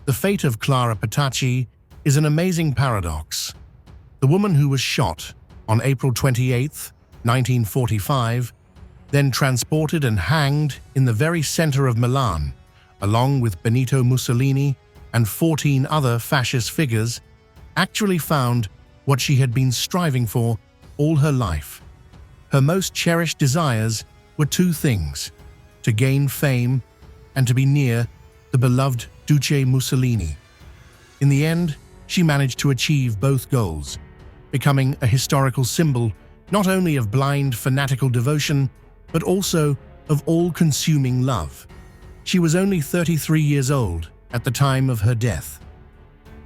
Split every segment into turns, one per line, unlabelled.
The fate of Clara Petacci is an amazing paradox. The woman who was shot on April 28, 1945, then transported and hanged in the very center of Milan, along with Benito Mussolini and 14 other fascist figures, actually found what she had been striving for all her life. Her most cherished desires were two things: to gain fame and to be near the beloved Duce Mussolini. In the end, she managed to achieve both goals, becoming a historical symbol not only of blind fanatical devotion, but also of all-consuming love. She was only 33 years old at the time of her death.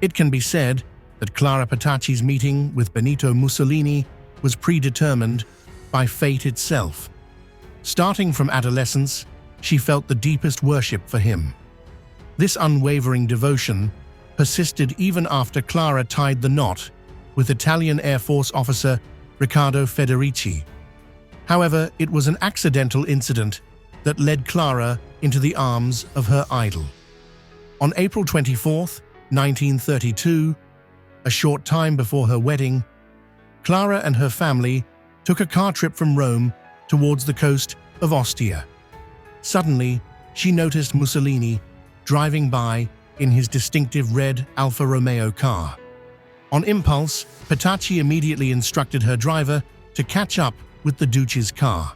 It can be said that Clara Petacci's meeting with Benito Mussolini was predetermined by fate itself. Starting from adolescence, she felt the deepest worship for him. This unwavering devotion persisted even after Clara tied the knot with Italian Air Force officer Riccardo Federici. However, it was an accidental incident that led Clara into the arms of her idol. On April 24, 1932, a short time before her wedding, Clara and her family took a car trip from Rome towards the coast of Ostia. Suddenly, she noticed Mussolini driving by in his distinctive red Alfa Romeo car. On impulse, Petacci immediately instructed her driver to catch up with the Duce's car.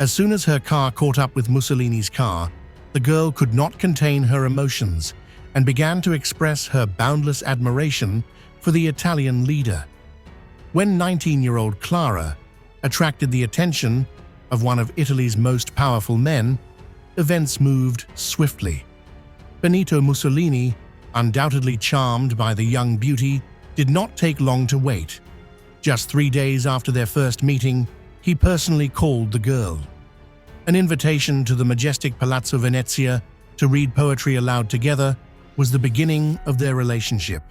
As soon as her car caught up with Mussolini's car, the girl could not contain her emotions and began to express her boundless admiration for the Italian leader. When 19-year-old Clara attracted the attention of one of Italy's most powerful men, events moved swiftly. Benito Mussolini, undoubtedly charmed by the young beauty, did not take long to wait. Just 3 days after their first meeting, he personally called the girl. An invitation to the majestic Palazzo Venezia to read poetry aloud together was the beginning of their relationship.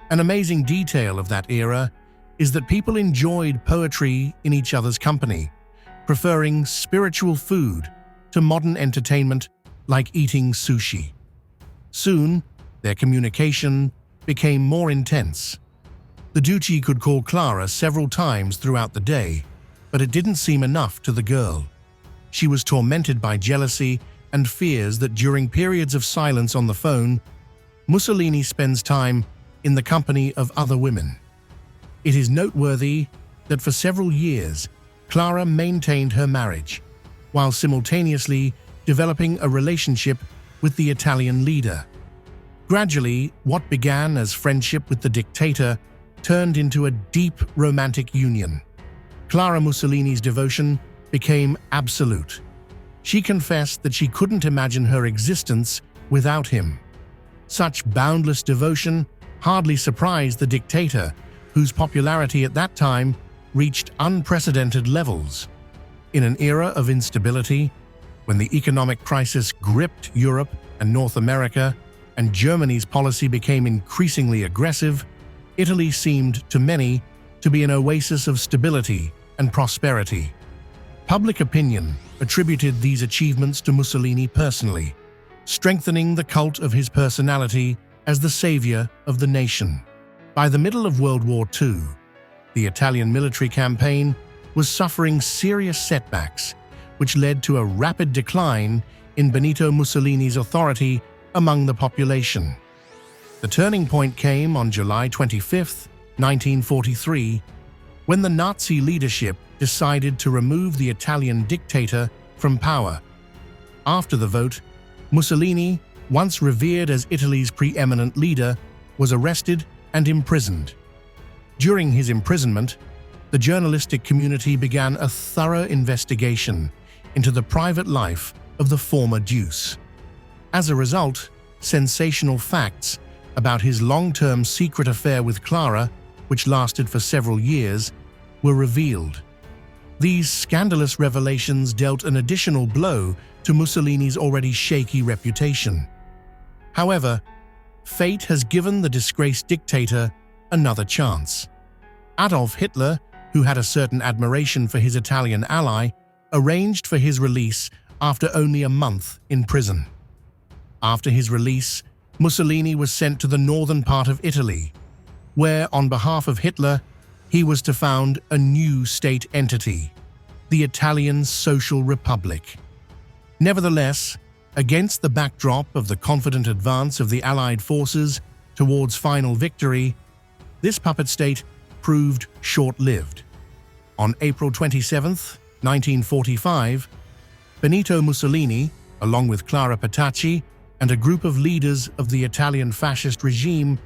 An amazing detail of that era is that people enjoyed poetry in each other's company, preferring spiritual food to modern entertainment like eating sushi. Soon, their communication became more intense. The Duce could call Clara several times throughout the day, but it didn't seem enough to the girl. She was tormented by jealousy and fears that during periods of silence on the phone, Mussolini spends time in the company of other women. It is noteworthy that for several years, Clara maintained her marriage, while simultaneously developing a relationship with the Italian leader. Gradually, what began as friendship with the dictator turned into a deep romantic union. Clara Mussolini's devotion became absolute. She confessed that she couldn't imagine her existence without him. Such boundless devotion hardly surprised the dictator, whose popularity at that time reached unprecedented levels. In an era of instability, when the economic crisis gripped Europe and North America, and Germany's policy became increasingly aggressive, Italy seemed to many to be an oasis of stability and prosperity. Public opinion attributed these achievements to Mussolini personally, strengthening the cult of his personality as the savior of the nation. By the middle of World War II, the Italian military campaign was suffering serious setbacks, which led to a rapid decline in Benito Mussolini's authority among the population. The turning point came on July 25, 1943, when the Nazi leadership decided to remove the Italian dictator from power. After the vote, Mussolini, once revered as Italy's preeminent leader, was arrested and imprisoned. During his imprisonment, the journalistic community began a thorough investigation into the private life of the former deuce. As a result, sensational facts about his long-term secret affair with Clara, which lasted for several years, were revealed. These scandalous revelations dealt an additional blow to Mussolini's already shaky reputation. However, fate has given the disgraced dictator another chance. Adolf Hitler, who had a certain admiration for his Italian ally, arranged for his release after only a month in prison. After his release, Mussolini was sent to the northern part of Italy, where, on behalf of Hitler, he was to found a new state entity, the Italian Social Republic. Nevertheless, against the backdrop of the confident advance of the Allied forces towards final victory, this puppet state proved short-lived. On April 27, 1945, Benito Mussolini, along with Clara Petacci and a group of leaders of the Italian fascist regime,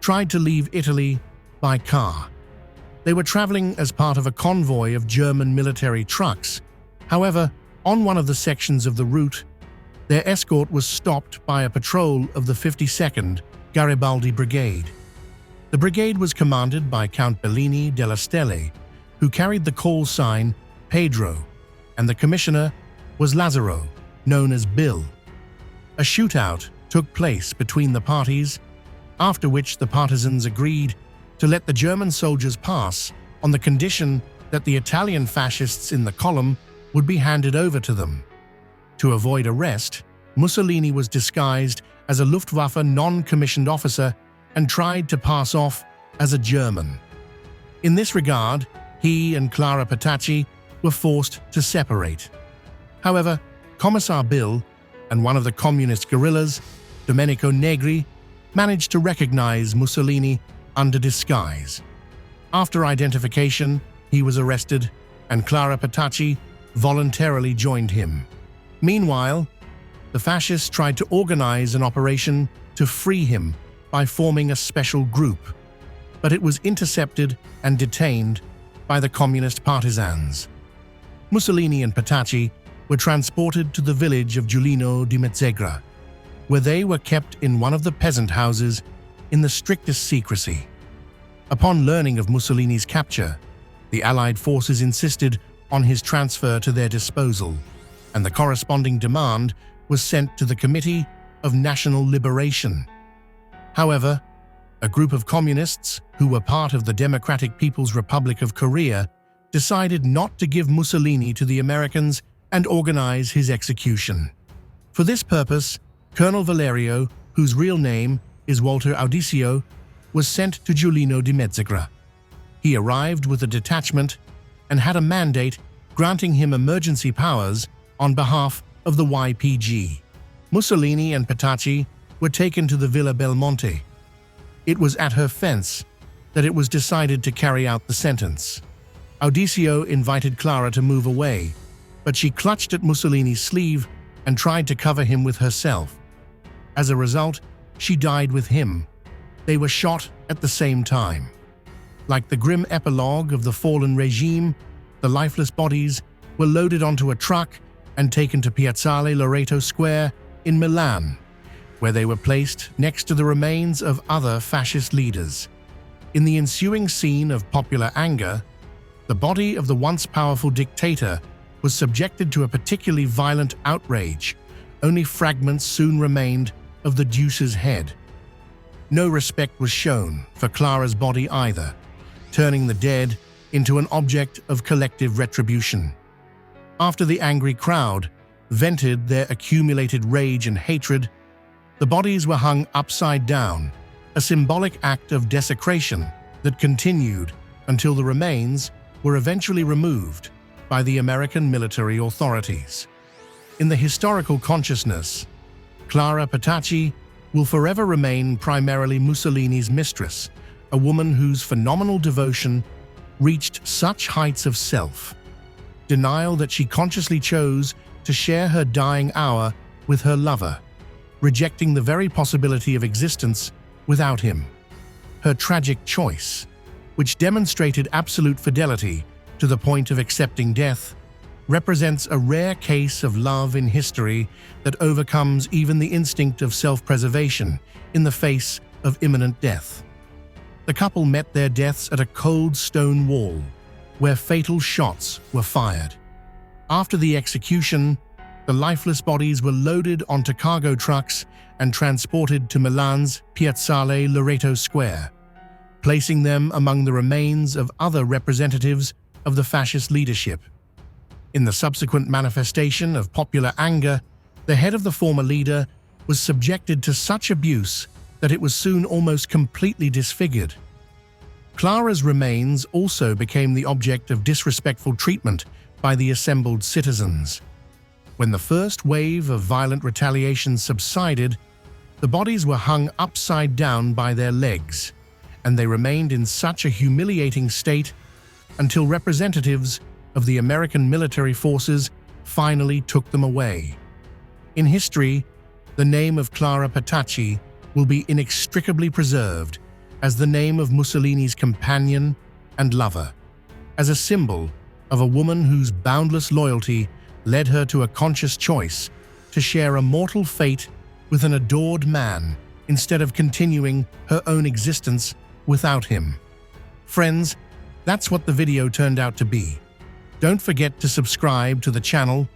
tried to leave Italy by car. They were traveling as part of a convoy of German military trucks. However, on one of the sections of the route, their escort was stopped by a patrol of the 52nd Garibaldi Brigade. The brigade was commanded by Count Bellini della Stelle, who carried the call sign Pedro, and the commissioner was Lazzaro, known as Bill. A shootout took place between the parties, after which the partisans agreed to let the German soldiers pass on the condition that the Italian fascists in the column would be handed over to them. To avoid arrest, Mussolini was disguised as a Luftwaffe non-commissioned officer and tried to pass off as a German. In this regard, he and Clara Petacci were forced to separate. However, Commissar Bill and one of the communist guerrillas, Domenico Negri, managed to recognize Mussolini under disguise. After identification, he was arrested, and Clara Petacci voluntarily joined him. Meanwhile, the fascists tried to organize an operation to free him by forming a special group, but it was intercepted and detained by the communist partisans. Mussolini and Petacci were transported to the village of Giulino di Mezzegra, where they were kept in one of the peasant houses in the strictest secrecy. Upon learning of Mussolini's capture, the Allied forces insisted on his transfer to their disposal, and the corresponding demand was sent to the Committee of National Liberation. However, a group of communists who were part of the Democratic People's Republic of Korea decided not to give Mussolini to the Americans and organize his execution. For this purpose, Colonel Valerio, whose real name is Walter Audicio, was sent to Giulino di Mezzegra. He arrived with a detachment and had a mandate granting him emergency powers on behalf of the YPG. Mussolini and Petacci were taken to the Villa Belmonte. It was at her fence that it was decided to carry out the sentence. Audicio invited Clara to move away, but she clutched at Mussolini's sleeve and tried to cover him with herself. As a result, she died with him. They were shot at the same time. Like the grim epilogue of the fallen regime, the lifeless bodies were loaded onto a truck and taken to Piazzale Loreto Square in Milan, where they were placed next to the remains of other fascist leaders. In the ensuing scene of popular anger, the body of the once powerful dictator was subjected to a particularly violent outrage. Only fragments soon remained of the deuce's head. No respect was shown for Clara's body either, turning the dead into an object of collective retribution. After the angry crowd vented their accumulated rage and hatred, the bodies were hung upside down, a symbolic act of desecration that continued until the remains were eventually removed by the American military authorities. In the historical consciousness, Clara Petacci will forever remain primarily Mussolini's mistress, a woman whose phenomenal devotion reached such heights of self-denial that she consciously chose to share her dying hour with her lover, rejecting the very possibility of existence without him. Her tragic choice, which demonstrated absolute fidelity to the point of accepting death, represents a rare case of love in history that overcomes even the instinct of self-preservation in the face of imminent death. The couple met their deaths at a cold stone wall, where fatal shots were fired. After the execution, the lifeless bodies were loaded onto cargo trucks and transported to Milan's Piazzale Loreto Square, placing them among the remains of other representatives of the fascist leadership. In the subsequent manifestation of popular anger, the head of the former leader was subjected to such abuse that it was soon almost completely disfigured. Clara's remains also became the object of disrespectful treatment by the assembled citizens. When the first wave of violent retaliation subsided, the bodies were hung upside down by their legs, and they remained in such a humiliating state until representatives of the American military forces finally took them away. In history, the name of Clara Petacci will be inextricably preserved as the name of Mussolini's companion and lover, as a symbol of a woman whose boundless loyalty led her to a conscious choice to share a mortal fate with an adored man instead of continuing her own existence without him. Friends, that's what the video turned out to be. Don't forget to subscribe to the channel,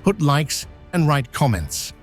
put likes, and write comments.